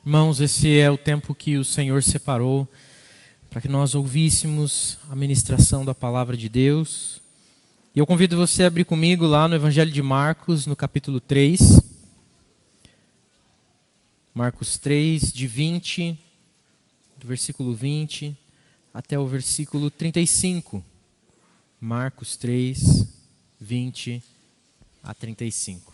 Irmãos, esse é o tempo que o Senhor separou para que nós ouvíssemos a ministração da palavra de Deus. E eu convido você a abrir comigo lá no Evangelho de Marcos, no capítulo 3. Marcos 3, do versículo 20 até o versículo 35. Marcos 3, 20 a 35.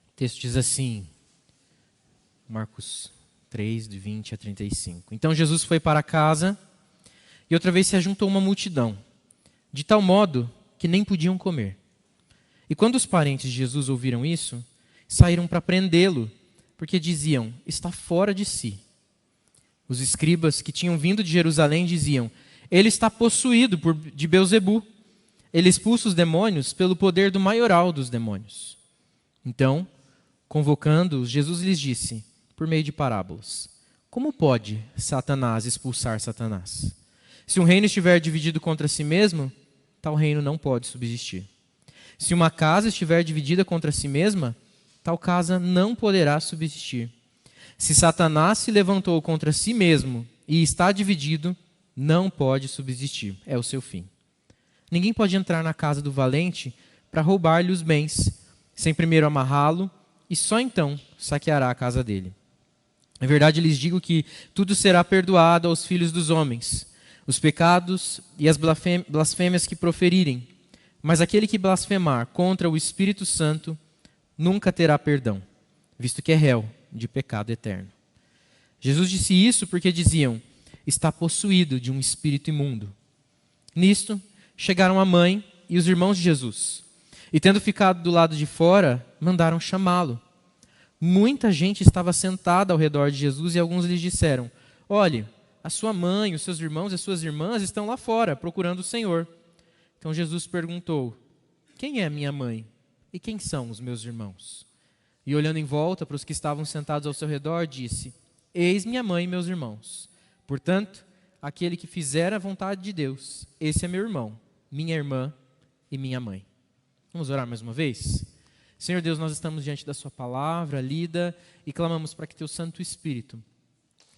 O texto diz assim, Marcos 3, de 20 a 35. Então Jesus foi para casa e outra vez se ajuntou uma multidão, de tal modo que nem podiam comer. E quando os parentes de Jesus ouviram isso, saíram para prendê-lo, porque diziam, está fora de si. Os escribas que tinham vindo de Jerusalém diziam, ele está possuído de Beelzebu. Ele expulsa os demônios pelo poder do maioral dos demônios. Então, convocando-os, Jesus lhes disse, por meio de parábolas, como pode Satanás expulsar Satanás? Se um reino estiver dividido contra si mesmo, tal reino não pode subsistir. Se uma casa estiver dividida contra si mesma, tal casa não poderá subsistir. Se Satanás se levantou contra si mesmo e está dividido, não pode subsistir. É o seu fim. Ninguém pode entrar na casa do valente para roubar-lhe os bens, sem primeiro amarrá-lo, e só então saqueará a casa dele. Em verdade lhes digo que tudo será perdoado aos filhos dos homens, os pecados e as blasfêmias que proferirem, mas aquele que blasfemar contra o Espírito Santo nunca terá perdão, visto que é réu de pecado eterno. Jesus disse isso porque diziam, está possuído de um espírito imundo. Nisto, chegaram a mãe e os irmãos de Jesus, e tendo ficado do lado de fora, mandaram chamá-lo. Muita gente estava sentada ao redor de Jesus e alguns lhes disseram, olhe, a sua mãe, os seus irmãos e as suas irmãs estão lá fora, procurando o Senhor. Então Jesus perguntou, quem é minha mãe e quem são os meus irmãos? E olhando em volta para os que estavam sentados ao seu redor, disse, eis minha mãe e meus irmãos. Portanto, aquele que fizer a vontade de Deus, esse é meu irmão, minha irmã e minha mãe. Vamos orar mais uma vez? Senhor Deus, nós estamos diante da sua palavra lida e clamamos para que teu Santo Espírito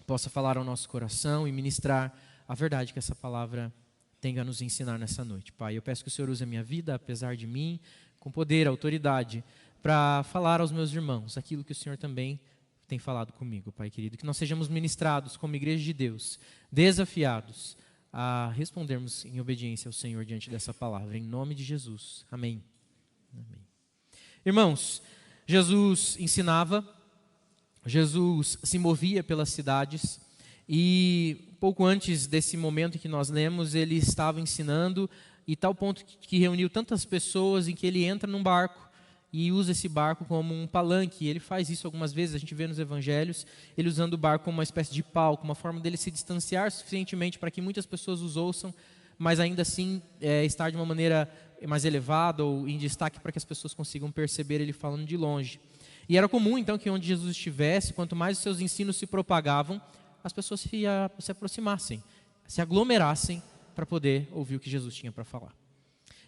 possa falar ao nosso coração e ministrar a verdade que essa palavra tenha a nos ensinar nessa noite. Pai, eu peço que o Senhor use a minha vida, apesar de mim, com poder, autoridade, para falar aos meus irmãos aquilo que o Senhor também tem falado comigo, Pai querido. Que nós sejamos ministrados como igreja de Deus, desafiados a respondermos em obediência ao Senhor diante dessa palavra. Em nome de Jesus. Amém. Amém. Irmãos, Jesus ensinava, Jesus se movia pelas cidades e pouco antes desse momento em que nós lemos, ele estava ensinando e tal ponto que reuniu tantas pessoas em que ele entra num barco e usa esse barco como um palanque. Ele faz isso algumas vezes, a gente vê nos evangelhos, ele usando o barco como uma espécie de palco, uma forma dele se distanciar suficientemente para que muitas pessoas os ouçam, mas ainda assim estar de uma maneira mais elevada ou em destaque para que as pessoas consigam perceber ele falando de longe. E era comum então que onde Jesus estivesse, quanto mais os seus ensinos se propagavam, as pessoas se aproximassem, se aglomerassem para poder ouvir o que Jesus tinha para falar.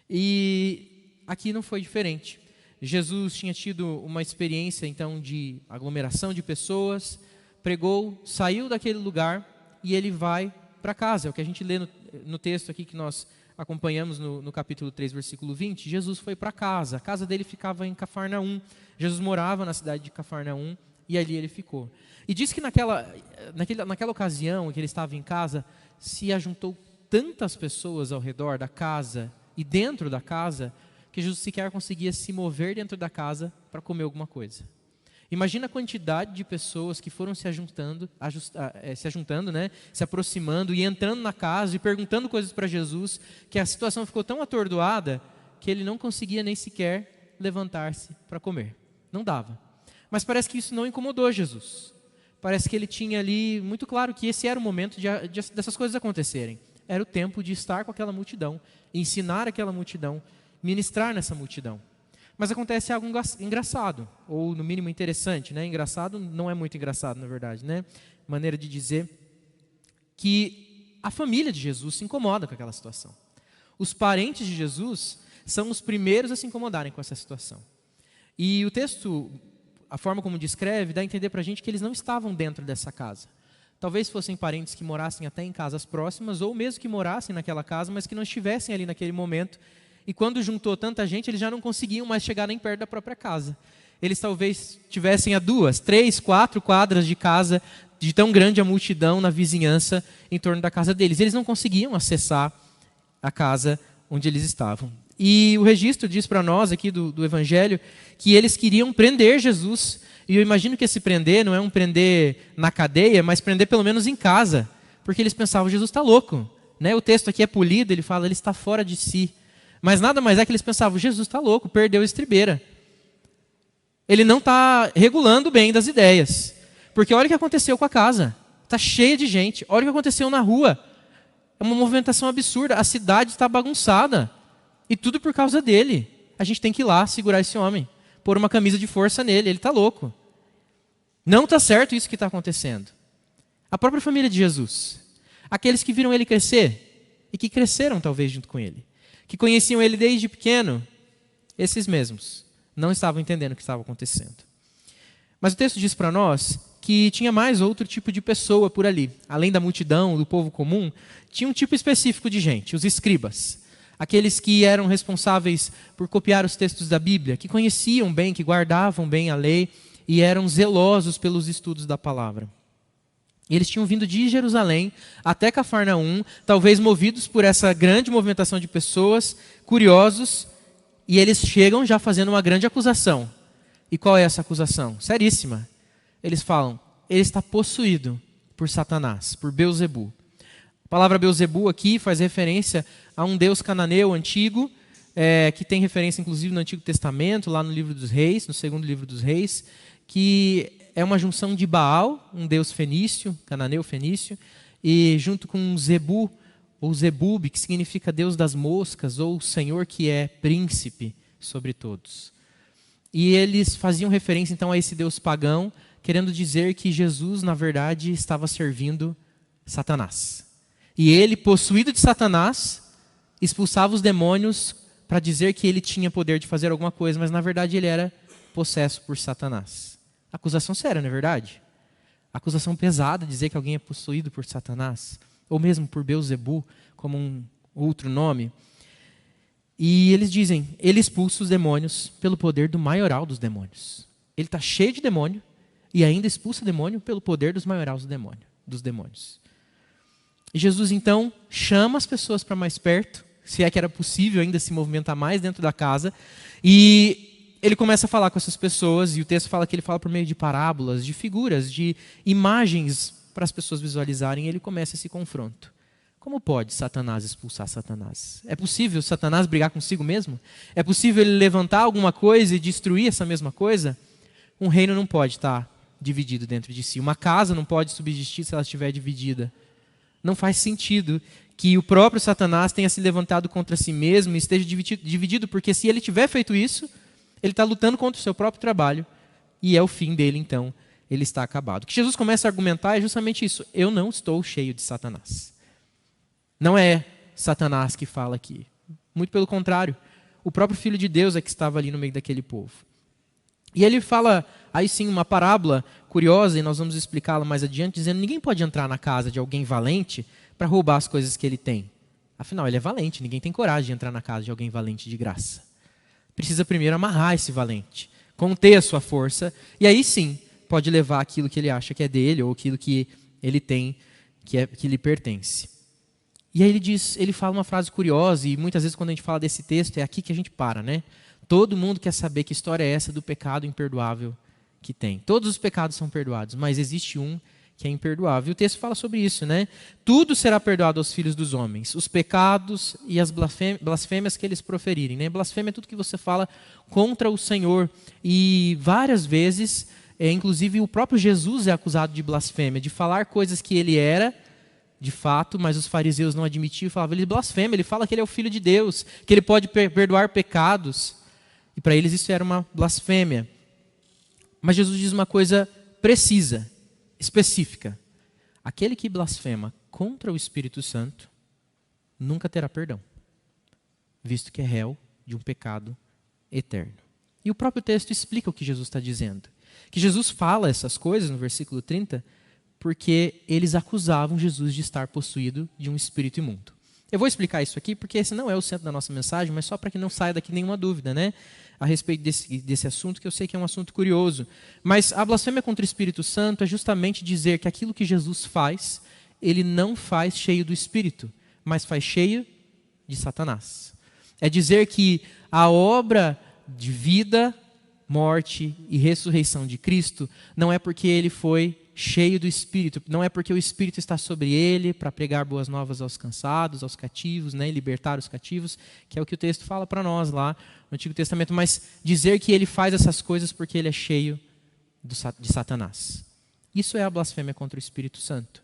E aqui não foi diferente. Jesus tinha tido uma experiência então de aglomeração de pessoas, pregou, saiu daquele lugar e ele vai para casa. É o que a gente lê no texto aqui que nós acompanhamos no capítulo 3, versículo 20. Jesus foi para casa, a casa dele ficava em Cafarnaum. Jesus morava na cidade de Cafarnaum e ali ele ficou. E diz que naquela ocasião em que ele estava em casa, se ajuntou tantas pessoas ao redor da casa e dentro da casa, que Jesus sequer conseguia se mover dentro da casa para comer alguma coisa. Imagina a quantidade de pessoas que foram se ajuntando, né, se aproximando e entrando na casa e perguntando coisas para Jesus, que a situação ficou tão atordoada que ele não conseguia nem sequer levantar-se para comer. Não dava. Mas parece que isso não incomodou Jesus. Parece que ele tinha ali muito claro que esse era o momento dessas coisas acontecerem. Era o tempo de estar com aquela multidão, ensinar aquela multidão, ministrar nessa multidão. Mas acontece algo engraçado, ou no mínimo interessante, né? Engraçado não é muito engraçado, na verdade, né? Maneira de dizer que a família de Jesus se incomoda com aquela situação. Os parentes de Jesus são os primeiros a se incomodarem com essa situação. E o texto, a forma como descreve, dá a entender para a gente que eles não estavam dentro dessa casa. Talvez fossem parentes que morassem até em casas próximas, ou mesmo que morassem naquela casa, mas que não estivessem ali naquele momento. E quando juntou tanta gente, eles já não conseguiam mais chegar nem perto da própria casa. Eles talvez tivessem a 2, 3, 4 quadras de casa, de tão grande a multidão na vizinhança em torno da casa deles. Eles não conseguiam acessar a casa onde eles estavam. E o registro diz para nós aqui do Evangelho que eles queriam prender Jesus. E eu imagino que esse prender não é um prender na cadeia, mas prender pelo menos em casa. Porque eles pensavam, Jesus está louco. Né? O texto aqui é polido, ele fala, ele está fora de si. Mas nada mais é que eles pensavam, Jesus está louco, perdeu a estribeira. Ele não está regulando bem das ideias. Porque olha o que aconteceu com a casa. Está cheia de gente. Olha o que aconteceu na rua. É uma movimentação absurda. A cidade está bagunçada. E tudo por causa dele. A gente tem que ir lá segurar esse homem. Pôr uma camisa de força nele. Ele está louco. Não está certo isso que está acontecendo. A própria família de Jesus. Aqueles que viram ele crescer. E que cresceram talvez junto com ele. Que conheciam ele desde pequeno. Esses mesmos. Não estavam entendendo o que estava acontecendo. Mas o texto diz para nós que tinha mais outro tipo de pessoa por ali. Além da multidão, do povo comum, tinha um tipo específico de gente, os escribas. Aqueles que eram responsáveis por copiar os textos da Bíblia, que conheciam bem, que guardavam bem a lei e eram zelosos pelos estudos da palavra. E eles tinham vindo de Jerusalém até Cafarnaum, talvez movidos por essa grande movimentação de pessoas, curiosos, e eles chegam já fazendo uma grande acusação. E qual é essa acusação? Seríssima. Eles falam, ele está possuído por Satanás, por Belzebu. A palavra Belzebu aqui faz referência a um deus cananeu antigo, que tem referência inclusive no Antigo Testamento, lá no livro dos Reis, no segundo livro dos Reis, que é uma junção de Baal, um deus fenício, cananeu fenício, e junto com Zebu, ou Zebub, que significa Deus das moscas, ou Senhor que é príncipe sobre todos. E eles faziam referência então a esse Deus pagão, querendo dizer que Jesus, na verdade, estava servindo Satanás. E ele, possuído de Satanás, expulsava os demônios para dizer que ele tinha poder de fazer alguma coisa, mas na verdade ele era possesso por Satanás. Acusação séria, não é verdade? Acusação pesada, dizer que alguém é possuído por Satanás, ou mesmo por Belzebu, como um outro nome. E eles dizem, ele expulsa os demônios pelo poder do maioral dos demônios. Ele está cheio de demônio e ainda expulsa o demônio pelo poder dos maiorais dos demônios. E Jesus então chama as pessoas para mais perto, se é que era possível ainda se movimentar mais dentro da casa, e ele começa a falar com essas pessoas, e o texto fala que ele fala por meio de parábolas, de figuras, de imagens para as pessoas visualizarem, e ele começa esse confronto. Como pode Satanás expulsar Satanás? É possível Satanás brigar consigo mesmo? É possível ele levantar alguma coisa e destruir essa mesma coisa? Um reino não pode estar dividido dentro de si. Uma casa não pode subsistir se ela estiver dividida. Não faz sentido que o próprio Satanás tenha se levantado contra si mesmo e esteja dividido, porque se ele tiver feito isso, ele está lutando contra o seu próprio trabalho e é o fim dele, então, ele está acabado. O que Jesus começa a argumentar é justamente isso. Eu não estou cheio de Satanás. Não é Satanás que fala aqui. Muito pelo contrário. O próprio Filho de Deus é que estava ali no meio daquele povo. E ele fala, aí sim, uma parábola curiosa, e nós vamos explicá-la mais adiante, dizendo que ninguém pode entrar na casa de alguém valente para roubar as coisas que ele tem. Afinal, ele é valente, ninguém tem coragem de entrar na casa de alguém valente de graça. Precisa primeiro amarrar esse valente, conter a sua força, e aí sim, pode levar aquilo que ele acha que é dele, ou aquilo que ele tem, que lhe pertence. E aí ele fala uma frase curiosa, e muitas vezes quando a gente fala desse texto, é aqui que a gente para, né? Todo mundo quer saber que história é essa do pecado imperdoável que tem. Todos os pecados são perdoados, mas existe um que é imperdoável. E o texto fala sobre isso, né? Tudo será perdoado aos filhos dos homens, os pecados e as blasfêmias que eles proferirem, né? Blasfêmia é tudo que você fala contra o Senhor. E várias vezes, inclusive o próprio Jesus é acusado de blasfêmia, de falar coisas que ele era, de fato, mas os fariseus não admitiam e falavam, ele blasfema, ele fala que ele é o Filho de Deus, que ele pode perdoar pecados. E para eles isso era uma blasfêmia. Mas Jesus diz uma coisa precisa, específica. Aquele que blasfema contra o Espírito Santo nunca terá perdão, visto que é réu de um pecado eterno. E o próprio texto explica o que Jesus está dizendo. Que Jesus fala essas coisas no versículo 30 porque eles acusavam Jesus de estar possuído de um espírito imundo. Eu vou explicar isso aqui porque esse não é o centro da nossa mensagem, mas só para que não saia daqui nenhuma dúvida, né? A respeito desse assunto, que eu sei que é um assunto curioso. Mas a blasfêmia contra o Espírito Santo é justamente dizer que aquilo que Jesus faz, ele não faz cheio do Espírito, mas faz cheio de Satanás. É dizer que a obra de vida, morte e ressurreição de Cristo não é porque ele foi cheio do Espírito, não é porque o Espírito está sobre ele para pregar boas novas aos cansados, aos cativos, né, e libertar os cativos, que é o que o texto fala para nós lá no Antigo Testamento, mas dizer que ele faz essas coisas porque ele é cheio de Satanás. Isso é a blasfêmia contra o Espírito Santo.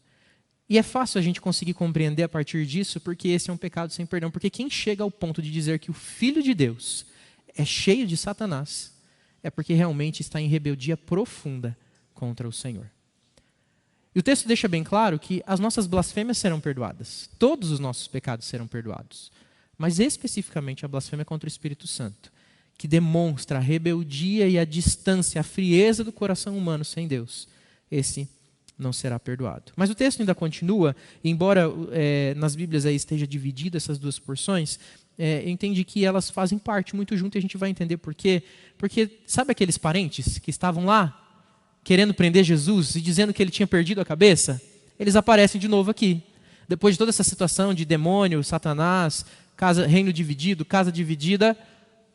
E é fácil a gente conseguir compreender a partir disso, porque esse é um pecado sem perdão. Porque quem chega ao ponto de dizer que o Filho de Deus é cheio de Satanás, é porque realmente está em rebeldia profunda contra o Senhor. E o texto deixa bem claro que as nossas blasfêmias serão perdoadas. Todos os nossos pecados serão perdoados. Mas especificamente a blasfêmia contra o Espírito Santo, que demonstra a rebeldia e a distância, a frieza do coração humano sem Deus. Esse não será perdoado. Mas o texto ainda continua, e embora nas Bíblias aí esteja dividido essas duas porções, eu entendi que elas fazem parte muito junto e a gente vai entender por quê. Porque sabe aqueles parentes que estavam lá querendo prender Jesus e dizendo que ele tinha perdido a cabeça? Eles aparecem de novo aqui. Depois de toda essa situação de demônio, Satanás, reino dividido, casa dividida,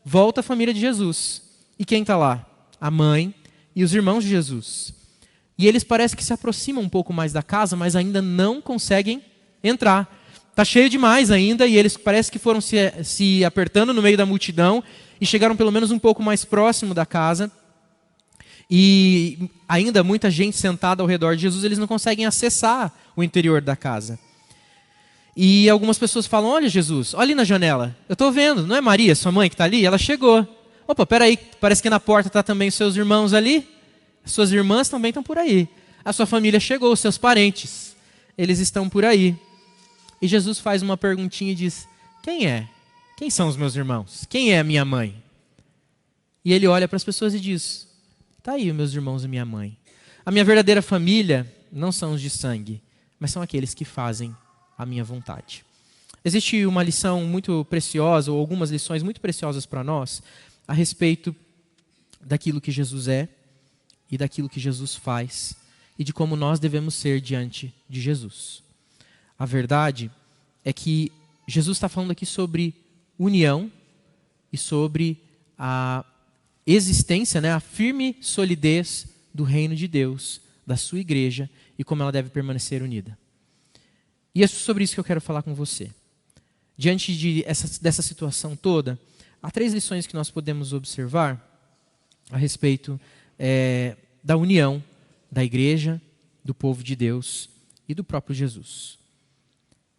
volta a família de Jesus. E quem está lá? A mãe e os irmãos de Jesus. E eles parecem que se aproximam um pouco mais da casa, mas ainda não conseguem entrar. Está cheio demais ainda, e eles parece que foram se apertando no meio da multidão e chegaram pelo menos um pouco mais próximo da casa. E ainda muita gente sentada ao redor de Jesus, eles não conseguem acessar o interior da casa. E algumas pessoas falam: olha Jesus, olha ali na janela, eu estou vendo, não é Maria, sua mãe que está ali? Ela chegou. Opa, peraí, parece que na porta está também os seus irmãos ali, suas irmãs também estão por aí. A sua família chegou, os seus parentes, eles estão por aí. E Jesus faz uma perguntinha e diz: quem é? Quem são os meus irmãos? Quem é a minha mãe? E ele olha para as pessoas e diz: está aí os meus irmãos e minha mãe. A minha verdadeira família não são os de sangue, mas são aqueles que fazem a minha vontade. Existe uma lição muito preciosa, ou algumas lições muito preciosas para nós, a respeito daquilo que Jesus é e daquilo que Jesus faz, e de como nós devemos ser diante de Jesus. A verdade é que Jesus está falando aqui sobre união e sobre a existência, né, a firme solidez do reino de Deus, da sua igreja, e como ela deve permanecer unida. E é sobre isso que eu quero falar com você. Diante dessa situação toda, há 3 lições que nós podemos observar a respeito da união da igreja, do povo de Deus e do próprio Jesus.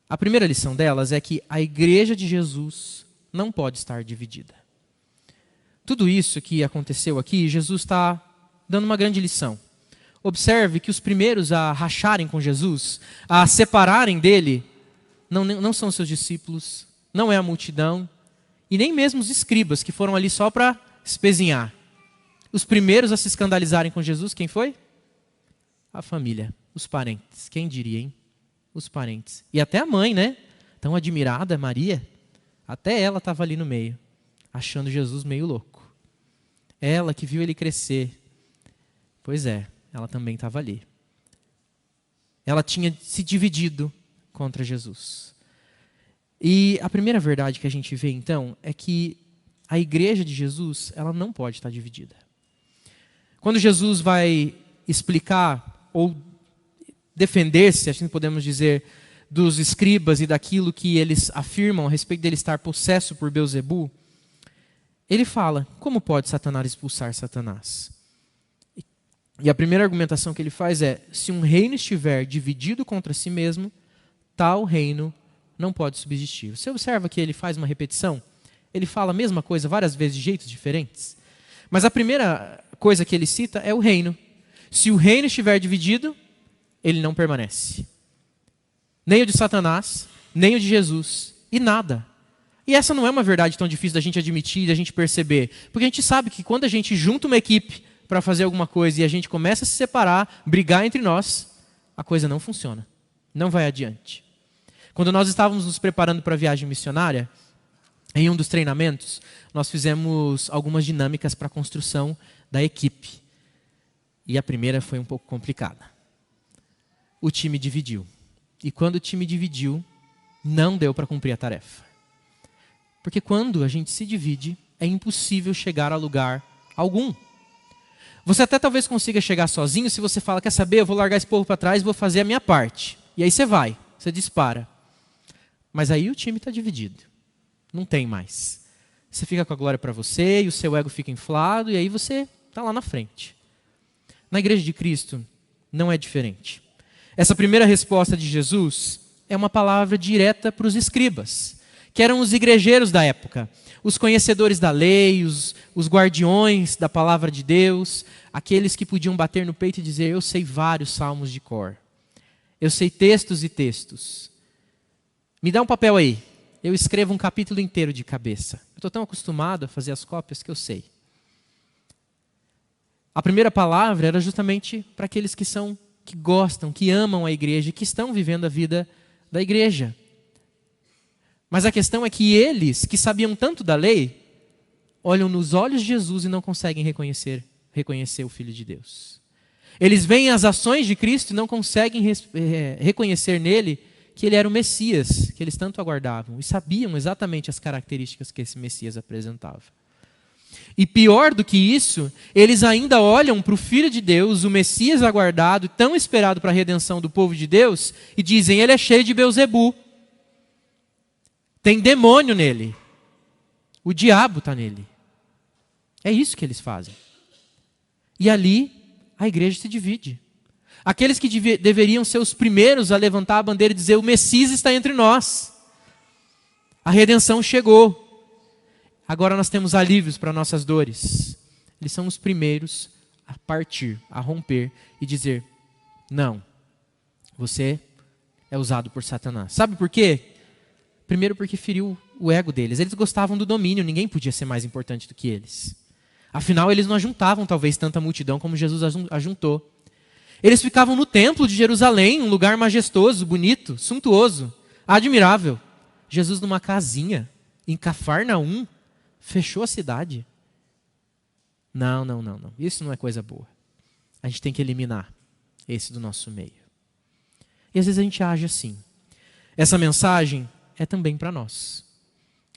A primeira lição delas é que a igreja de Jesus não pode estar dividida. Tudo isso que aconteceu aqui, Jesus está dando uma grande lição. Observe que os primeiros a racharem com Jesus, a separarem dele, não são seus discípulos, não é a multidão, e nem mesmo os escribas, que foram ali só para espezinhar. Os primeiros a se escandalizarem com Jesus, quem foi? A família, os parentes. Quem diria, hein? Os parentes. E até a mãe, né? Tão admirada, Maria. Até ela estava ali no meio, achando Jesus meio louco. Ela que viu ele crescer. Pois é, ela também estava ali. Ela tinha se dividido contra Jesus. E a primeira verdade que a gente vê, então, é que a igreja de Jesus, ela não pode estar dividida. Quando Jesus vai explicar ou defender-se, assim podemos dizer, dos escribas e daquilo que eles afirmam a respeito dele estar possesso por Belzebu, ele fala: como pode Satanás expulsar Satanás? E a primeira argumentação que ele faz é: se um reino estiver dividido contra si mesmo, tal reino não pode subsistir. Você observa que ele faz uma repetição? Ele fala a mesma coisa várias vezes de jeitos diferentes. Mas a primeira coisa que ele cita é o reino. Se o reino estiver dividido, ele não permanece. nem o de Satanás, nem o de Jesus, e nada. E essa não é uma verdade tão difícil da gente admitir, da gente perceber, porque a gente sabe que quando a gente junta uma equipe para fazer alguma coisa e a gente começa a se separar, brigar entre nós, a coisa não funciona, não vai adiante. Quando nós estávamos nos preparando para a viagem missionária, em um dos treinamentos, nós fizemos algumas dinâmicas para a construção da equipe. E a primeira foi um pouco complicada. O time dividiu. E quando o time dividiu, não deu para cumprir a tarefa. Porque quando a gente se divide, é impossível chegar a lugar algum. Você até talvez consiga chegar sozinho se você fala, quer saber, eu vou largar esse povo para trás e vou fazer a minha parte. E aí você vai, você dispara. Mas aí o time está dividido. Não tem mais. Você fica com a glória para você e o seu ego fica inflado e aí você está lá na frente. Na igreja de Cristo não é diferente. Essa primeira resposta de Jesus é uma palavra direta para os escribas, que eram os igrejeiros da época, os conhecedores da lei, os guardiões da palavra de Deus, aqueles que podiam bater no peito e dizer, eu sei vários salmos de cor, eu sei textos e textos. Me dá um papel aí, eu escrevo um capítulo inteiro de cabeça. Eu estou tão acostumado a fazer as cópias que eu sei. A primeira palavra era justamente para aqueles que gostam, que amam a igreja, que estão vivendo a vida da igreja. Mas a questão é que eles, que sabiam tanto da lei, olham nos olhos de Jesus e não conseguem reconhecer o Filho de Deus. Eles veem as ações de Cristo e não conseguem reconhecer nele que ele era o Messias, que eles tanto aguardavam. E sabiam exatamente as características que esse Messias apresentava. E pior do que isso, eles ainda olham para o Filho de Deus, o Messias aguardado, tão esperado para a redenção do povo de Deus, e dizem, ele é cheio de Beelzebu. Tem demônio nele. O diabo está nele. É isso que eles fazem. E ali, a igreja se divide. Aqueles que deveriam ser os primeiros a levantar a bandeira e dizer, o Messias está entre nós. A redenção chegou. Agora nós temos alívios para nossas dores. Eles são os primeiros a partir, a romper e dizer, não, você é usado por Satanás. Sabe por quê? Primeiro porque feriu o ego deles. Eles gostavam do domínio, ninguém podia ser mais importante do que eles. Afinal, eles não ajuntavam talvez tanta multidão como Jesus ajuntou. Eles ficavam no templo de Jerusalém, um lugar majestoso, bonito, suntuoso, admirável. Jesus numa casinha, em Cafarnaum, fechou a cidade. Não. Isso não é coisa boa. A gente tem que eliminar esse do nosso meio. E às vezes a gente age assim. Essa mensagem é também para nós.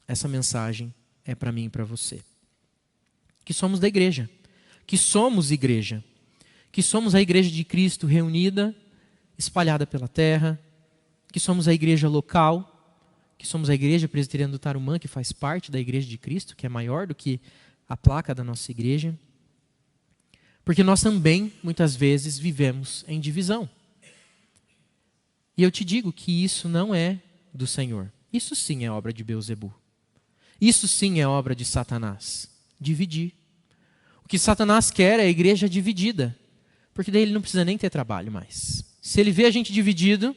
Essa mensagem é para mim e para você. Que somos da igreja. Que somos igreja. Que somos a igreja de Cristo reunida, espalhada pela terra. Que somos a igreja local. Que somos a igreja presbiteriana do Tarumã, que faz parte da igreja de Cristo, que é maior do que a placa da nossa igreja. Porque nós também, muitas vezes, vivemos em divisão. E eu te digo que isso não é do Senhor. Isso sim é obra de Beelzebu. Isso sim é obra de Satanás. Dividir. O que Satanás quer é a igreja dividida. Porque daí ele não precisa nem ter trabalho mais. Se ele vê a gente dividido,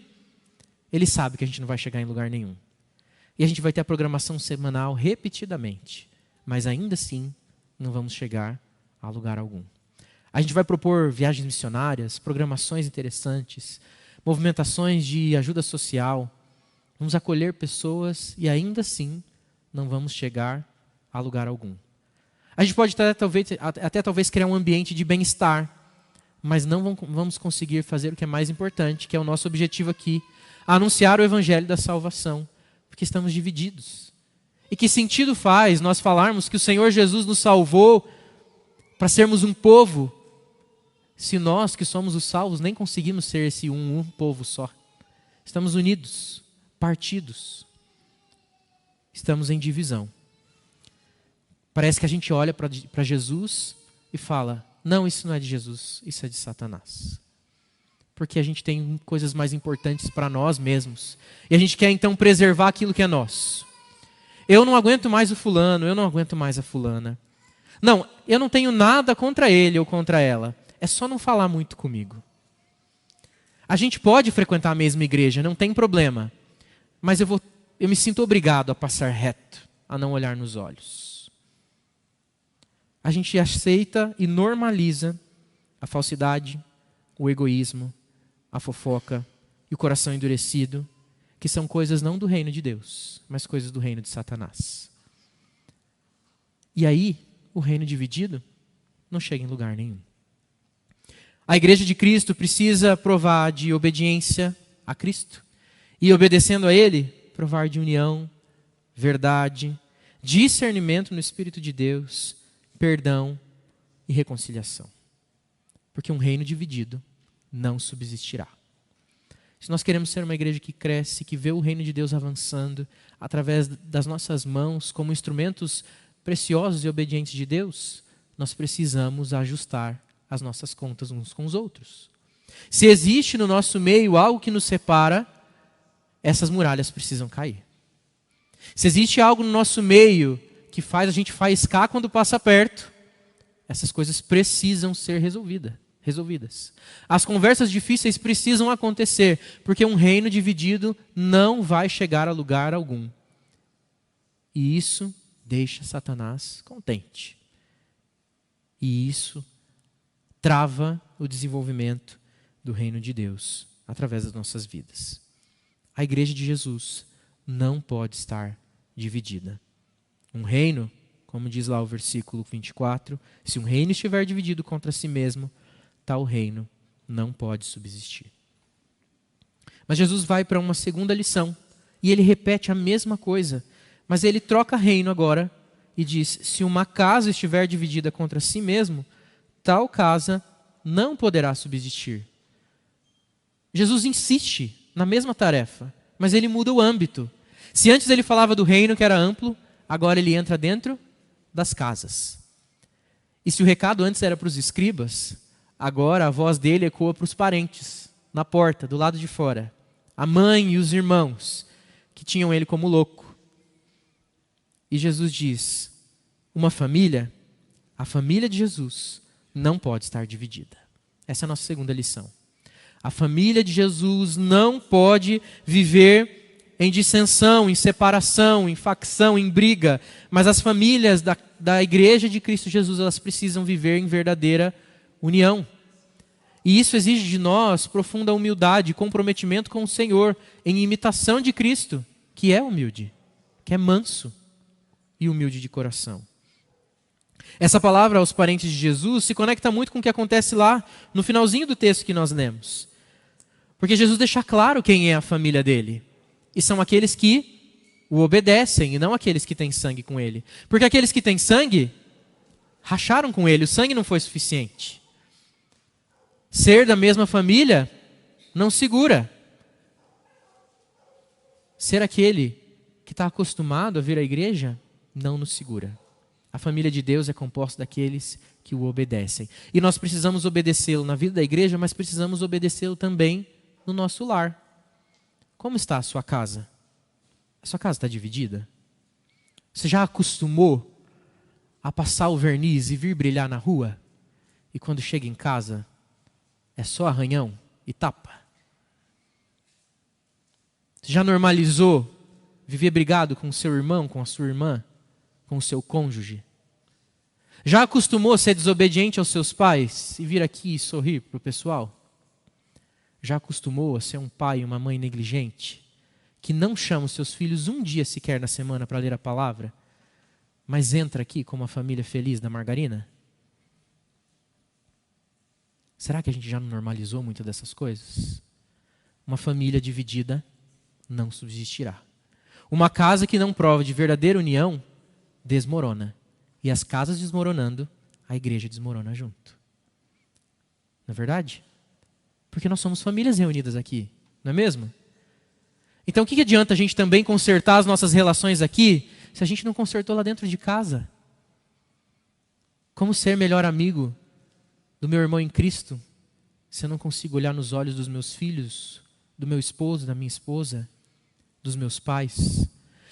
ele sabe que a gente não vai chegar em lugar nenhum. E a gente vai ter a programação semanal repetidamente. Mas ainda assim, não vamos chegar a lugar algum. A gente vai propor viagens missionárias, programações interessantes, movimentações de ajuda social. Vamos acolher pessoas e ainda assim não vamos chegar a lugar algum. A gente pode até talvez criar um ambiente de bem-estar, mas não vamos conseguir fazer o que é mais importante, que é o nosso objetivo aqui, anunciar o evangelho da salvação, porque estamos divididos. E que sentido faz nós falarmos que o Senhor Jesus nos salvou para sermos um povo, se nós que somos os salvos nem conseguimos ser esse um povo só? Estamos unidos, partidos. Estamos em divisão. Parece que a gente olha para Jesus e fala, não, isso não é de Jesus, isso é de Satanás. Porque a gente tem coisas mais importantes para nós mesmos. E a gente quer então preservar aquilo que é nosso. Eu não aguento mais o fulano, eu não aguento mais a fulana. Não, eu não tenho nada contra ele ou contra ela. É só não falar muito comigo. A gente pode frequentar a mesma igreja, não tem problema. Mas eu me sinto obrigado a passar reto, a não olhar nos olhos. A gente aceita e normaliza a falsidade, o egoísmo, a fofoca e o coração endurecido, que são coisas não do reino de Deus, mas coisas do reino de Satanás. E aí, o reino dividido não chega em lugar nenhum. A igreja de Cristo precisa provar de obediência a Cristo. E obedecendo a Ele, provar de união, verdade, discernimento no Espírito de Deus, perdão e reconciliação. Porque um reino dividido não subsistirá. Se nós queremos ser uma igreja que cresce, que vê o reino de Deus avançando, através das nossas mãos, como instrumentos preciosos e obedientes de Deus, nós precisamos ajustar as nossas contas uns com os outros. Se existe no nosso meio algo que nos separa, essas muralhas precisam cair. Se existe algo no nosso meio que faz a gente faiscar quando passa perto, essas coisas precisam ser resolvidas. As conversas difíceis precisam acontecer, porque um reino dividido não vai chegar a lugar algum. E isso deixa Satanás contente. E isso trava o desenvolvimento do reino de Deus através das nossas vidas. A igreja de Jesus não pode estar dividida. Um reino, como diz lá o versículo 24, se um reino estiver dividido contra si mesmo, tal reino não pode subsistir. Mas Jesus vai para uma segunda lição e ele repete a mesma coisa, mas ele troca reino agora e diz: se uma casa estiver dividida contra si mesmo, tal casa não poderá subsistir. Jesus insiste na mesma tarefa, mas ele muda o âmbito. Se antes ele falava do reino que era amplo, agora ele entra dentro das casas. E se o recado antes era para os escribas, agora a voz dele ecoa para os parentes, na porta, do lado de fora. A mãe e os irmãos, que tinham ele como louco. E Jesus diz: uma família, a família de Jesus, não pode estar dividida. Essa é a nossa segunda lição. A família de Jesus não pode viver em dissensão, em separação, em facção, em briga. Mas as famílias da igreja de Cristo Jesus, elas precisam viver em verdadeira união. E isso exige de nós profunda humildade, comprometimento com o Senhor, em imitação de Cristo, que é humilde, que é manso e humilde de coração. Essa palavra aos parentes de Jesus se conecta muito com o que acontece lá no finalzinho do texto que nós lemos. Porque Jesus deixa claro quem é a família dele. E são aqueles que o obedecem e não aqueles que têm sangue com ele. Porque aqueles que têm sangue racharam com ele, o sangue não foi suficiente. Ser da mesma família não segura. Ser aquele que está acostumado a vir à igreja não nos segura. A família de Deus é composta daqueles que o obedecem. E nós precisamos obedecê-lo na vida da igreja, mas precisamos obedecê-lo também no nosso lar. Como está a sua casa? A sua casa está dividida? Você já acostumou a passar o verniz e vir brilhar na rua? E quando chega em casa, é só arranhão e tapa? Você já normalizou viver brigado com o seu irmão, com a sua irmã, com o seu cônjuge? Já acostumou a ser desobediente aos seus pais e vir aqui e sorrir para o pessoal? Já acostumou a ser um pai e uma mãe negligente, que não chama os seus filhos um dia sequer na semana para ler a palavra, mas entra aqui como uma família feliz da margarina? Será que a gente já não normalizou muito dessas coisas? Uma família dividida não subsistirá. Uma casa que não prova de verdadeira união desmorona. E as casas desmoronando, a igreja desmorona junto. Não é verdade? Porque nós somos famílias reunidas aqui, não é mesmo? Então o que adianta a gente também consertar as nossas relações aqui, se a gente não consertou lá dentro de casa? Como ser melhor amigo do meu irmão em Cristo, se eu não consigo olhar nos olhos dos meus filhos, do meu esposo, da minha esposa, dos meus pais?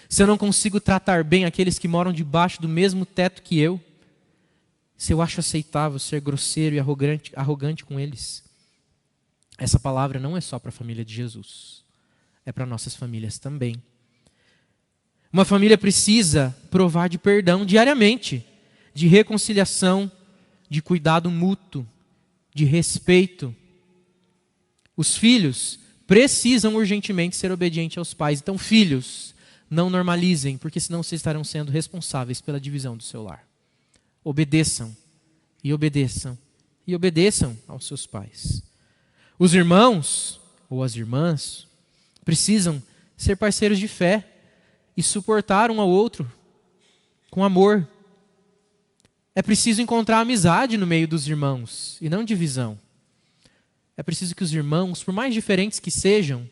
Se eu não consigo tratar bem aqueles que moram debaixo do mesmo teto que eu? Se eu acho aceitável ser grosseiro e arrogante com eles? essa palavra não é só para a família de Jesus, é para nossas famílias também. Uma família precisa provar de perdão diariamente, de reconciliação, de cuidado mútuo, de respeito. Os filhos precisam urgentemente ser obedientes aos pais. Então, filhos, não normalizem, porque senão vocês estarão sendo responsáveis pela divisão do seu lar. Obedeçam, e obedeçam, e obedeçam aos seus pais. Os irmãos, ou as irmãs, precisam ser parceiros de fé e suportar um ao outro com amor. É preciso encontrar amizade no meio dos irmãos, e não divisão. É preciso que os irmãos, por mais diferentes que sejam,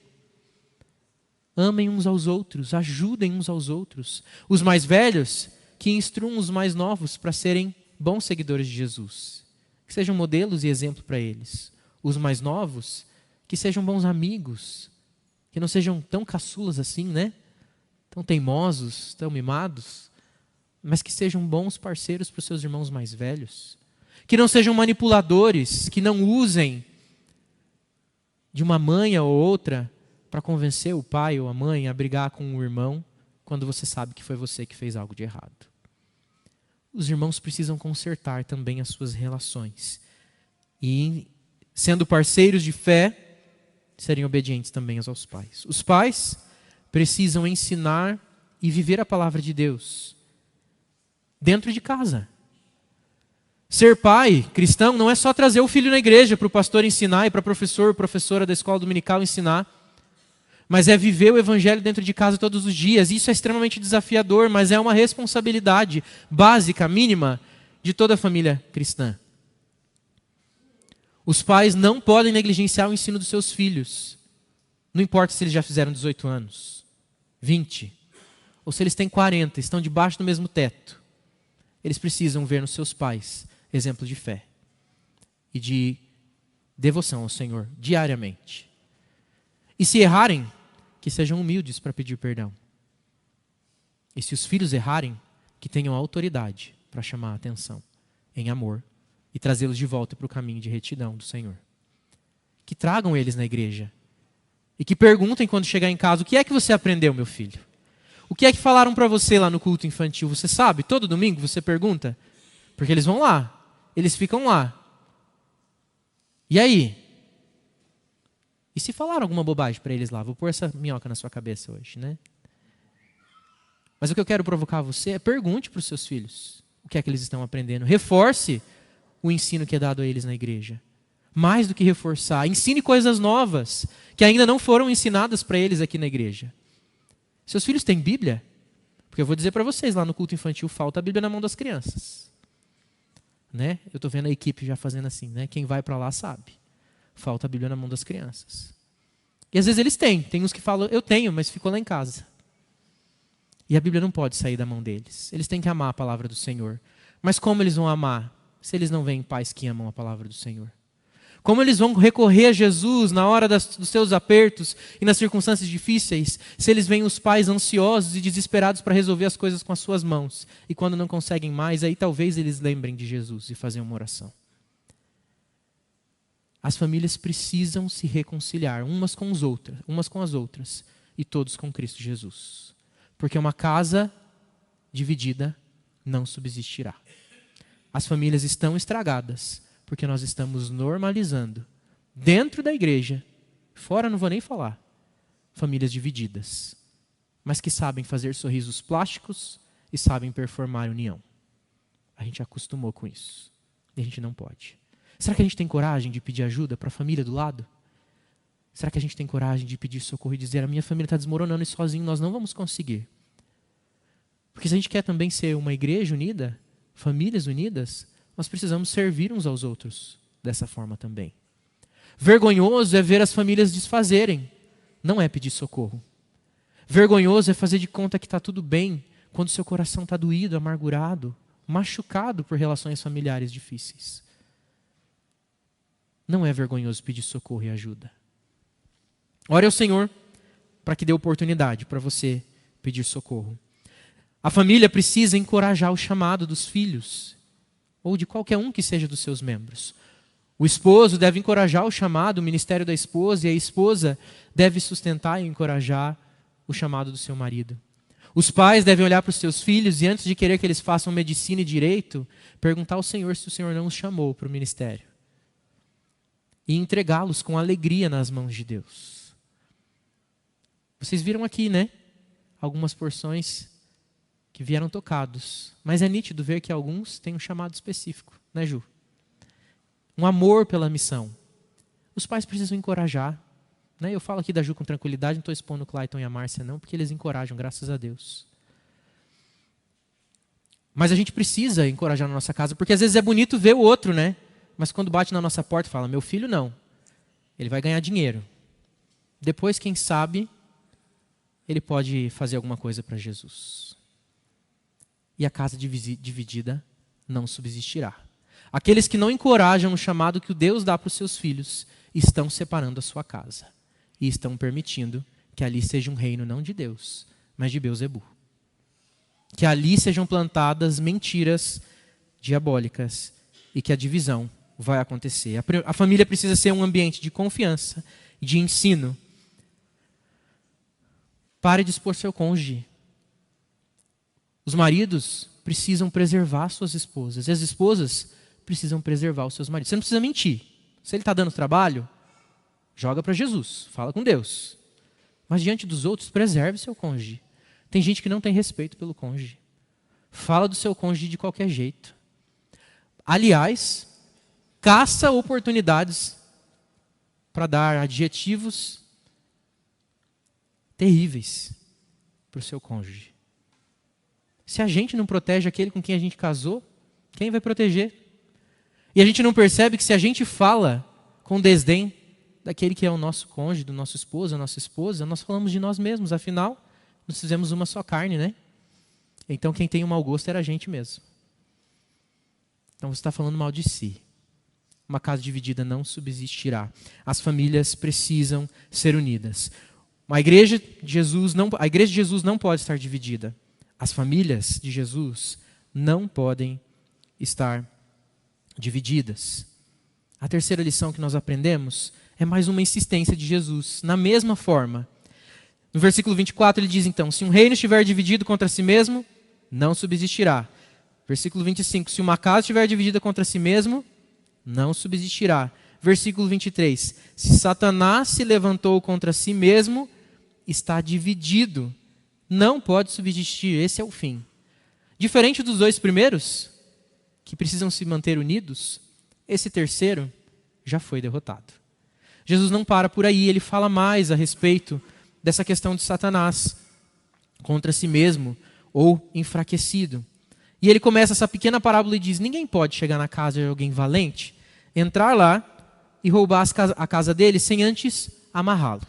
amem uns aos outros, ajudem uns aos outros. Os mais velhos, que instruam os mais novos para serem bons seguidores de Jesus. Que sejam modelos e exemplo para eles. Os mais novos, que sejam bons amigos. Que não sejam tão caçulas assim, né? Tão teimosos, tão mimados. Mas que sejam bons parceiros para os seus irmãos mais velhos. Que não sejam manipuladores, que não usem de uma manha ou outra para convencer o pai ou a mãe a brigar com o irmão quando você sabe que foi você que fez algo de errado. Os irmãos precisam consertar também as suas relações. E, sendo parceiros de fé, serem obedientes também aos pais. Os pais precisam ensinar e viver a palavra de Deus dentro de casa. Ser pai cristão não é só trazer o filho na igreja para o pastor ensinar e para professor ou professora da escola dominical ensinar, mas é viver o evangelho dentro de casa todos os dias. Isso é extremamente desafiador, mas é uma responsabilidade básica, mínima, de toda a família cristã. Os pais não podem negligenciar o ensino dos seus filhos. Não importa se eles já fizeram 18 anos, 20, ou se eles têm 40, estão debaixo do mesmo teto. Eles precisam ver nos seus pais exemplo de fé e de devoção ao Senhor diariamente. E se errarem, que sejam humildes para pedir perdão. E se os filhos errarem, que tenham autoridade para chamar a atenção em amor e trazê-los de volta para o caminho de retidão do Senhor. Que tragam eles na igreja e que perguntem quando chegar em casa: o que é que você aprendeu, meu filho? O que é que falaram para você lá no culto infantil? Você sabe? Todo domingo você pergunta? Porque eles vão lá. Eles ficam lá. E aí? E se falaram alguma bobagem para eles lá? Vou pôr essa minhoca na sua cabeça hoje, né? Mas o que eu quero provocar você é: pergunte para os seus filhos o que é que eles estão aprendendo. Reforce o ensino que é dado a eles na igreja. Mais do que reforçar, ensine coisas novas que ainda não foram ensinadas para eles aqui na igreja. Seus filhos têm Bíblia? Porque eu vou dizer para vocês, lá no culto infantil falta a Bíblia na mão das crianças. Né? Eu estou vendo a equipe já fazendo assim, né? Quem vai para lá sabe. Falta a Bíblia na mão das crianças. E às vezes eles têm. Tem uns que falam: eu tenho, mas ficou lá em casa. E a Bíblia não pode sair da mão deles. Eles têm que amar a palavra do Senhor. Mas como eles vão amar se eles não veem pais que amam a palavra do Senhor? Como eles vão recorrer a Jesus na hora dos seus apertos e nas circunstâncias difíceis, se eles veem os pais ansiosos e desesperados para resolver as coisas com as suas mãos? E quando não conseguem mais, aí talvez eles lembrem de Jesus e façam uma oração. As famílias precisam se reconciliar umas com as outras, e todos com Cristo Jesus. Porque uma casa dividida não subsistirá. As famílias estão estragadas porque nós estamos normalizando, dentro da igreja, fora não vou nem falar, famílias divididas, mas que sabem fazer sorrisos plásticos e sabem performar união. A gente acostumou com isso e a gente não pode. Será que a gente tem coragem de pedir ajuda para a família do lado? Será que a gente tem coragem de pedir socorro e dizer: a minha família está desmoronando e sozinho nós não vamos conseguir? Porque se a gente quer também ser uma igreja unida, famílias unidas, nós precisamos servir uns aos outros dessa forma também. Vergonhoso é ver as famílias desfazerem, não é pedir socorro. Vergonhoso é fazer de conta que está tudo bem quando seu coração está doído, amargurado, machucado por relações familiares difíceis. Não é vergonhoso pedir socorro e ajuda. Ore ao Senhor para que dê oportunidade para você pedir socorro. A família precisa encorajar o chamado dos filhos, ou de qualquer um que seja dos seus membros. O esposo deve encorajar o chamado, o ministério da esposa, e a esposa deve sustentar e encorajar o chamado do seu marido. Os pais devem olhar para os seus filhos e, antes de querer que eles façam medicina e direito, perguntar ao Senhor se o Senhor não os chamou para o ministério. E entregá-los com alegria nas mãos de Deus. Vocês viram aqui, né? Algumas porções que vieram tocados. Mas é nítido ver que alguns têm um chamado específico, né, Ju? Um amor pela missão. Os pais precisam encorajar. Né? Eu falo aqui da Ju com tranquilidade, não estou expondo o Clayton e a Márcia não, porque eles encorajam, graças a Deus. Mas a gente precisa encorajar na nossa casa, porque às vezes é bonito ver o outro, né? Mas quando bate na nossa porta, fala, meu filho não. Ele vai ganhar dinheiro. Depois, quem sabe, ele pode fazer alguma coisa para Jesus. E a casa dividida não subsistirá. Aqueles que não encorajam o chamado que o Deus dá para os seus filhos, estão separando a sua casa. E estão permitindo que ali seja um reino não de Deus, mas de Beelzebu. Que ali sejam plantadas mentiras diabólicas e que a divisão vai acontecer. A família precisa ser um ambiente de confiança e de ensino. Pare de expor seu cônjuge. Os maridos precisam preservar suas esposas. E as esposas precisam preservar os seus maridos. Você não precisa mentir. Se ele está dando trabalho, joga para Jesus. Fala com Deus. Mas diante dos outros, preserve seu cônjuge. Tem gente que não tem respeito pelo cônjuge. Fala do seu cônjuge de qualquer jeito. Aliás, caça oportunidades para dar adjetivos terríveis para o seu cônjuge. Se a gente não protege aquele com quem a gente casou, quem vai proteger? E a gente não percebe que se a gente fala com desdém daquele que é o nosso cônjuge, do nosso esposo, a nossa esposa, nós falamos de nós mesmos. Afinal, nós fizemos uma só carne, né? Então quem tem o mau gosto era a gente mesmo. Então você está falando mal de si. Uma casa dividida não subsistirá. As famílias precisam ser unidas. A igreja de Jesus não pode estar dividida. As famílias de Jesus não podem estar divididas. A terceira lição que nós aprendemos é mais uma insistência de Jesus, na mesma forma. No versículo 24 ele diz então, se um reino estiver dividido contra si mesmo, não subsistirá. Versículo 25, se uma casa estiver dividida contra si mesmo, não subsistirá. Versículo 23, se Satanás se levantou contra si mesmo, está dividido. Não pode subsistir, esse é o fim. Diferente dos dois primeiros, que precisam se manter unidos, esse terceiro já foi derrotado. Jesus não para por aí, ele fala mais a respeito dessa questão de Satanás contra si mesmo ou enfraquecido. E ele começa essa pequena parábola e diz, ninguém pode chegar na casa de alguém valente, entrar lá e roubar a casa dele sem antes amarrá-lo.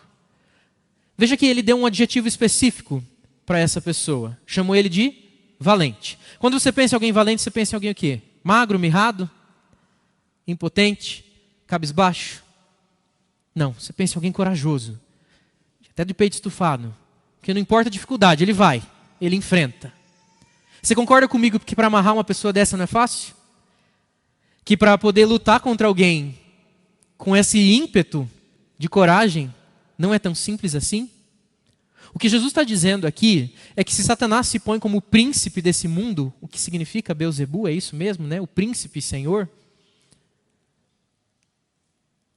Veja que ele deu um adjetivo específico para essa pessoa. Chamou ele de valente. Quando você pensa em alguém valente, você pensa em alguém o quê? Magro, mirrado? Impotente? Cabisbaixo? Não, você pensa em alguém corajoso. Até de peito estufado. Porque não importa a dificuldade, ele vai. Ele enfrenta. Você concorda comigo que para amarrar uma pessoa dessa não é fácil? Que para poder lutar contra alguém com esse ímpeto de coragem, não é tão simples assim? O que Jesus está dizendo aqui é que se Satanás se põe como o príncipe desse mundo, o que significa Beelzebu, é isso mesmo, né? O príncipe senhor.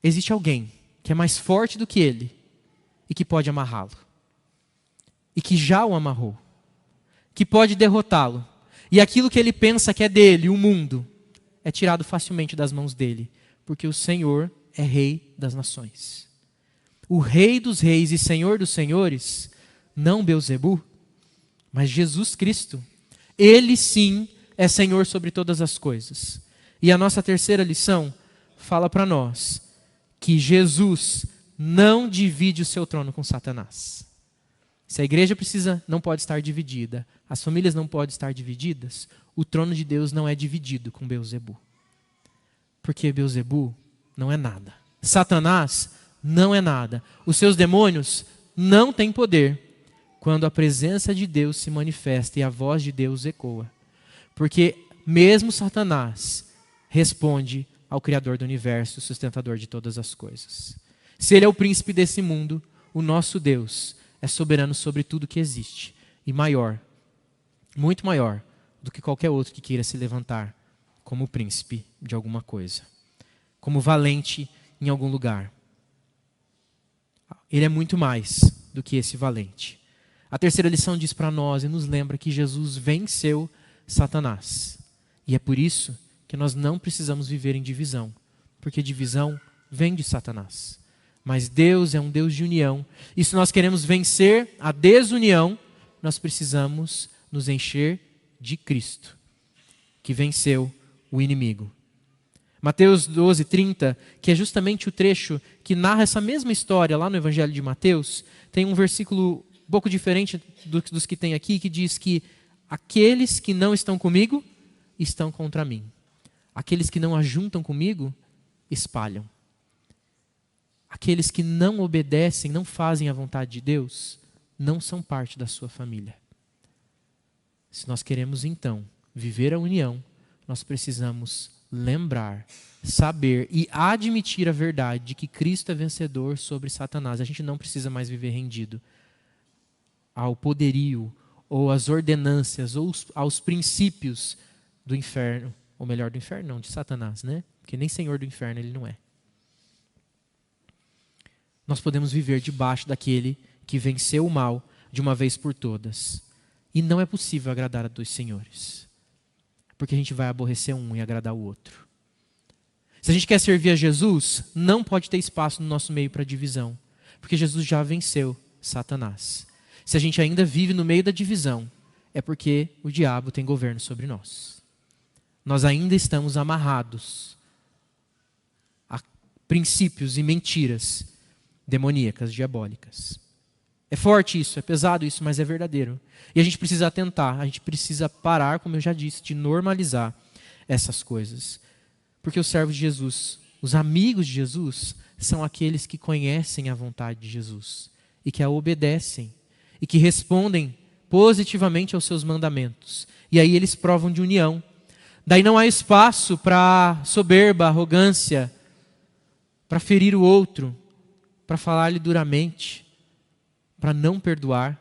Existe alguém que é mais forte do que ele e que pode amarrá-lo. E que já o amarrou. Que pode derrotá-lo. E aquilo que ele pensa que é dele, o mundo, é tirado facilmente das mãos dele. Porque o Senhor é rei das nações. O rei dos reis e senhor dos senhores, não Beelzebu, mas Jesus Cristo. Ele sim é Senhor sobre todas as coisas. E a nossa terceira lição fala para nós que Jesus não divide o seu trono com Satanás. Se a igreja não pode estar dividida, as famílias não podem estar divididas, o trono de Deus não é dividido com Beelzebu. Porque Beelzebu não é nada. Satanás não é nada. Os seus demônios não têm poder quando a presença de Deus se manifesta e a voz de Deus ecoa. Porque mesmo Satanás responde ao Criador do universo, sustentador de todas as coisas. Se Ele é o príncipe desse mundo, o nosso Deus é soberano sobre tudo que existe e maior, muito maior do que qualquer outro que queira se levantar como príncipe de alguma coisa, como valente em algum lugar. Ele é muito mais do que esse valente. A terceira lição diz para nós e nos lembra que Jesus venceu Satanás. E é por isso que nós não precisamos viver em divisão, porque divisão vem de Satanás. Mas Deus é um Deus de união, e se nós queremos vencer a desunião, nós precisamos nos encher de Cristo, que venceu o inimigo. Mateus 12:30, que é justamente o trecho que narra essa mesma história lá no Evangelho de Mateus, tem um versículo um pouco diferente dos que tem aqui, que diz que aqueles que não estão comigo estão contra mim. Aqueles que não ajuntam comigo espalham. Aqueles que não obedecem, não fazem a vontade de Deus, não são parte da sua família. Se nós queremos então viver a união, nós precisamos lembrar, saber e admitir a verdade de que Cristo é vencedor sobre Satanás. A gente não precisa mais viver rendido ao poderio, ou às ordenâncias, ou aos princípios do inferno. Ou melhor, do inferno não, de Satanás, né? Porque nem senhor do inferno ele não é. Nós podemos viver debaixo daquele que venceu o mal de uma vez por todas. E não é possível agradar a dois senhores, porque a gente vai aborrecer um e agradar o outro. Se a gente quer servir a Jesus, não pode ter espaço no nosso meio para divisão, porque Jesus já venceu Satanás. Se a gente ainda vive no meio da divisão, é porque o diabo tem governo sobre nós. Nós ainda estamos amarrados a princípios e mentiras demoníacas, diabólicas. É forte isso, é pesado isso, mas é verdadeiro. E a gente precisa atentar, a gente precisa parar, como eu já disse, de normalizar essas coisas. Porque os servos de Jesus, os amigos de Jesus, são aqueles que conhecem a vontade de Jesus e que a obedecem e que respondem positivamente aos seus mandamentos. E aí eles provam de união. Daí não há espaço para soberba, arrogância, para ferir o outro, para falar-lhe duramente, para não perdoar.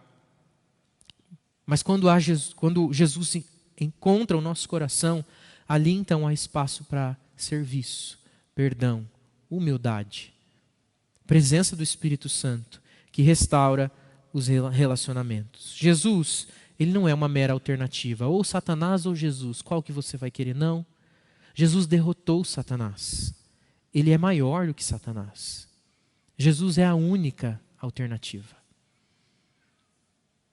Mas quando Jesus encontra o nosso coração, ali então há espaço para serviço, perdão, humildade, presença do Espírito Santo, que restaura os relacionamentos. Jesus, ele não é uma mera alternativa, ou Satanás ou Jesus, qual que você vai querer? Não. Jesus derrotou Satanás. Ele é maior do que Satanás. Jesus é a única alternativa.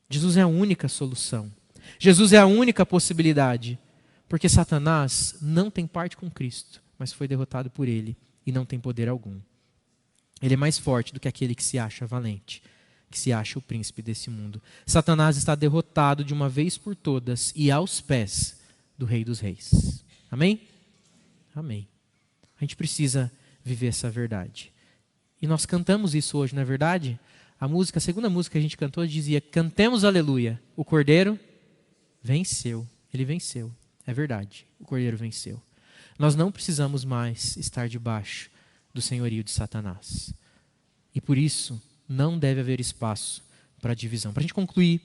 Jesus é a única solução. Jesus é a única possibilidade, porque Satanás não tem parte com Cristo, mas foi derrotado por ele e não tem poder algum. Ele é mais forte do que aquele que se acha valente, que se acha o príncipe desse mundo. Satanás está derrotado de uma vez por todas e aos pés do Rei dos Reis. Amém? Amém. A gente precisa viver essa verdade. E nós cantamos isso hoje, não é verdade? A segunda música que a gente cantou dizia: cantemos aleluia, o Cordeiro venceu. Ele venceu. É verdade, o Cordeiro venceu. Nós não precisamos mais estar debaixo do senhorio de Satanás. E por isso, não deve haver espaço para divisão. Para a gente concluir,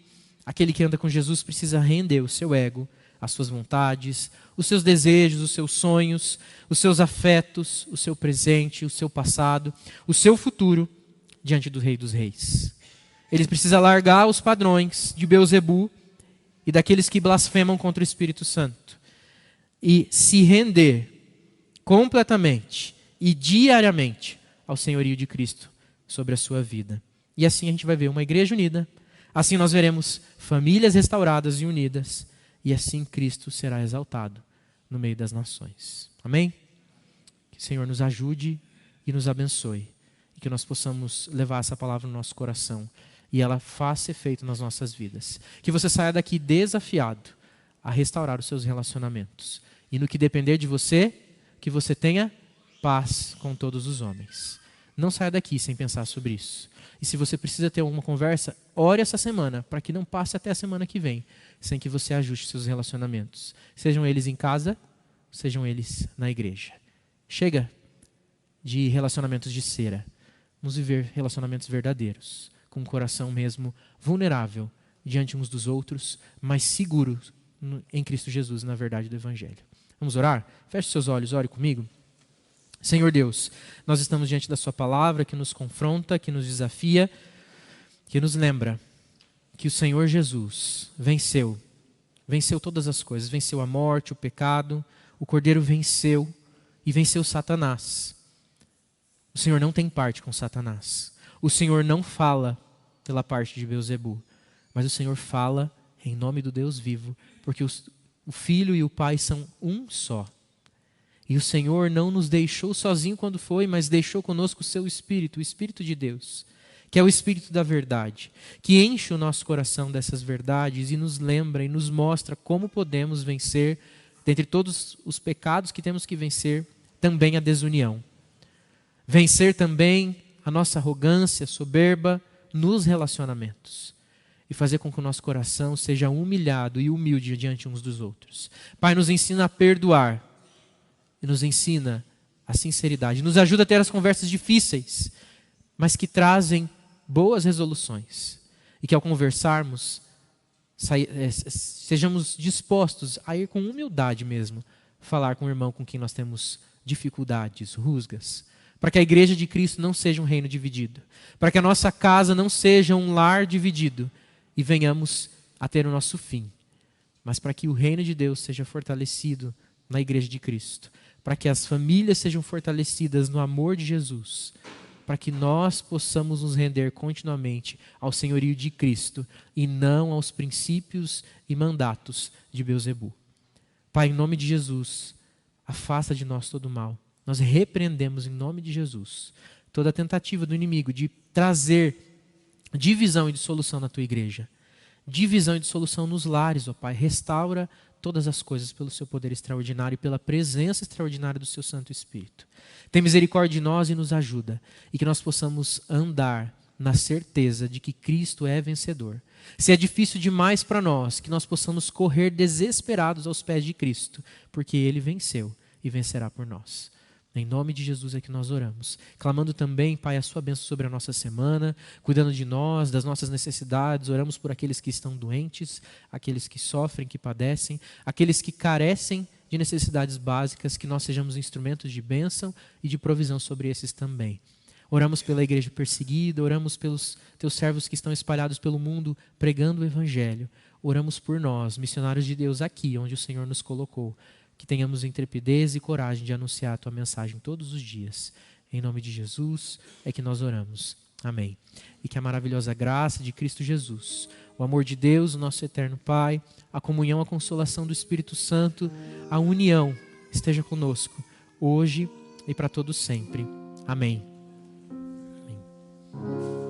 aquele que anda com Jesus precisa render o seu ego, as suas vontades, os seus desejos, os seus sonhos, os seus afetos, o seu presente, o seu passado, o seu futuro diante do Rei dos Reis. Ele precisa largar os padrões de Beelzebu e daqueles que blasfemam contra o Espírito Santo e se render completamente e diariamente ao senhorio de Cristo sobre a sua vida. E assim a gente vai ver uma igreja unida, assim nós veremos famílias restauradas e unidas, e assim Cristo será exaltado no meio das nações. Amém? Que o Senhor nos ajude e nos abençoe, e que nós possamos levar essa palavra no nosso coração e ela faça efeito nas nossas vidas. Que você saia daqui desafiado a restaurar os seus relacionamentos. E no que depender de você, que você tenha paz com todos os homens. Não saia daqui sem pensar sobre isso. E se você precisa ter alguma conversa, ore essa semana, para que não passe até a semana que vem, sem que você ajuste seus relacionamentos. Sejam eles em casa, sejam eles na igreja. Chega de relacionamentos de cera. Vamos viver relacionamentos verdadeiros, com um coração mesmo vulnerável diante uns dos outros, mas seguros em Cristo Jesus, na verdade do Evangelho. Vamos orar? Feche seus olhos, ore comigo. Senhor Deus, nós estamos diante da sua palavra que nos confronta, que nos desafia, que nos lembra que o Senhor Jesus venceu todas as coisas, venceu a morte, o pecado, o Cordeiro venceu e venceu Satanás. O Senhor não tem parte com Satanás. O Senhor não fala pela parte de Beelzebu, mas o Senhor fala em nome do Deus vivo, porque o Filho e o Pai são um só. E o Senhor não nos deixou sozinho quando foi, mas deixou conosco o seu Espírito, o Espírito de Deus, que é o Espírito da verdade, que enche o nosso coração dessas verdades e nos lembra e nos mostra como podemos vencer, dentre todos os pecados que temos que vencer, também a desunião. Vencer também a nossa arrogância, soberba nos relacionamentos. E fazer com que o nosso coração seja humilhado e humilde diante uns dos outros. Pai, nos ensina a perdoar. E nos ensina a sinceridade. Nos ajuda a ter as conversas difíceis, mas que trazem boas resoluções. E que ao conversarmos, sejamos dispostos a ir com humildade mesmo, falar com o irmão com quem nós temos dificuldades, rusgas. Para que a igreja de Cristo não seja um reino dividido. Para que a nossa casa não seja um lar dividido. E venhamos a ter o nosso fim. Mas para que o reino de Deus seja fortalecido na igreja de Cristo. Para que as famílias sejam fortalecidas no amor de Jesus. Para que nós possamos nos render continuamente ao senhorio de Cristo e não aos princípios e mandatos de Beelzebu. Pai, em nome de Jesus, afasta de nós todo o mal. Nós repreendemos em nome de Jesus toda a tentativa do inimigo de trazer divisão e dissolução na tua igreja. Divisão e dissolução nos lares, ó Pai. Restaura todas as coisas pelo seu poder extraordinário e pela presença extraordinária do seu Santo Espírito. Tem misericórdia de nós e nos ajuda. E que nós possamos andar na certeza de que Cristo é vencedor. Se é difícil demais para nós, que nós possamos correr desesperados aos pés de Cristo, porque Ele venceu e vencerá por nós. Em nome de Jesus é que nós oramos. Clamando também, Pai, a sua bênção sobre a nossa semana, cuidando de nós, das nossas necessidades. Oramos por aqueles que estão doentes, aqueles que sofrem, que padecem, aqueles que carecem de necessidades básicas, que nós sejamos instrumentos de bênção e de provisão sobre esses também. Oramos pela igreja perseguida, oramos pelos teus servos que estão espalhados pelo mundo pregando o Evangelho. Oramos por nós, missionários de Deus aqui, onde o Senhor nos colocou. Que tenhamos intrepidez e coragem de anunciar a tua mensagem todos os dias. Em nome de Jesus é que nós oramos. Amém. E que a maravilhosa graça de Cristo Jesus, o amor de Deus, o nosso eterno Pai, a comunhão, a consolação do Espírito Santo, a união esteja conosco, hoje e para todos sempre. Amém. Amém.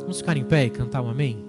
Vamos ficar em pé e cantar um amém?